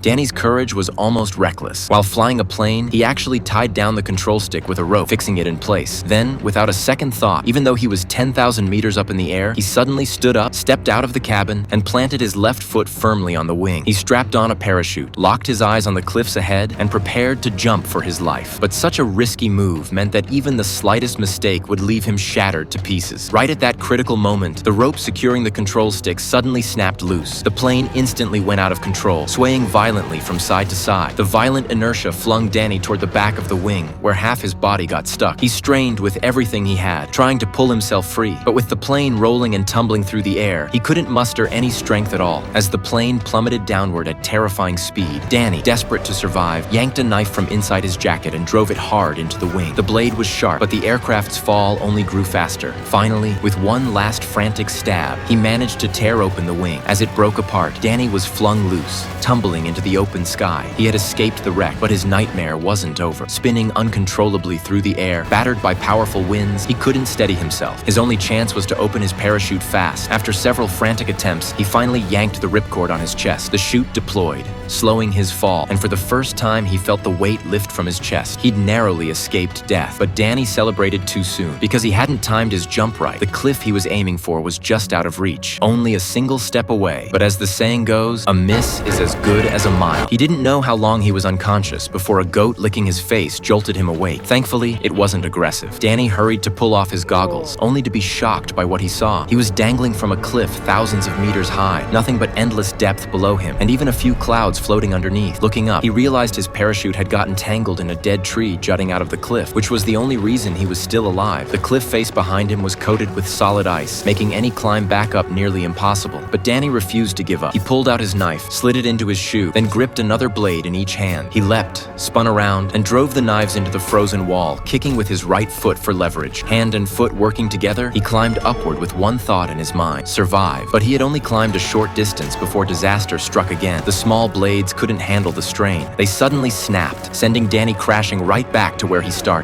Danny's courage was almost reckless. While flying a plane, he actually tied down the control stick with a rope, fixing it in place. Then, without a second thought, even though he was 10,000 meters up in the air, he suddenly stood up, stepped out of the cabin, and planted his left foot firmly on the wing. He strapped on a parachute, locked his eyes on the cliffs ahead, and prepared to jump for his life. But such a risky move meant that even the slightest mistake would leave him shattered to pieces. Right at that critical moment, the rope securing the control stick suddenly snapped loose. The plane instantly went out of control, swaying violently from side to side. The violent inertia flung Danny toward the back of the wing, where half his body got stuck. He strained with everything he had, trying to pull himself free. But with the plane rolling and tumbling through the air, he couldn't muster any strength at all. As the plane plummeted downward at terrifying speed, Danny, desperate to survive, yanked a knife from inside his jacket and drove it hard into the wing. The blade was sharp, but the aircraft's fall only grew faster. Finally, with one last frantic stab, he managed to tear open the wing. As it broke apart, Danny was flung loose, tumbling into the open sky. He had escaped the wreck, but his nightmare wasn't over. Spinning uncontrollably through the air, battered by powerful winds, he couldn't steady himself. His only chance was to open his parachute fast. After several frantic attempts, he finally yanked the ripcord on his chest. The chute deployed, slowing his fall, and for the first time he felt the weight lift from his chest. He'd narrowly escaped death, but Danny celebrated too soon. Because he hadn't timed his jump right, the cliff he was aiming for was just out of reach, only a single step away. But as the saying goes, a miss is as good as a mile. He didn't know how long he was unconscious before a goat licking his face jolted him awake. Thankfully, it wasn't aggressive. Danny hurried to pull off his goggles, only to be shocked by what he saw. He was dangling from a cliff thousands of meters high, nothing but endless depth below him, and even a few clouds floating underneath. Looking up, he realized his parachute had gotten tangled in a dead tree jutting out of the cliff, which was the only reason he was still alive. The cliff face behind him was coated with solid ice, making any climb back up nearly impossible. But Danny refused to give up. He pulled out his knife, slid it into his shoe, then gripped another blade in each hand. He leapt, spun around, and drove the knives into the frozen wall, kicking with his right foot for leverage. Hand and foot working together, he climbed upward with one thought in his mind: survive. But he had only climbed a short distance before disaster struck again. The small blades couldn't handle the strain. They suddenly snapped, sending Danny crashing right back to where he started.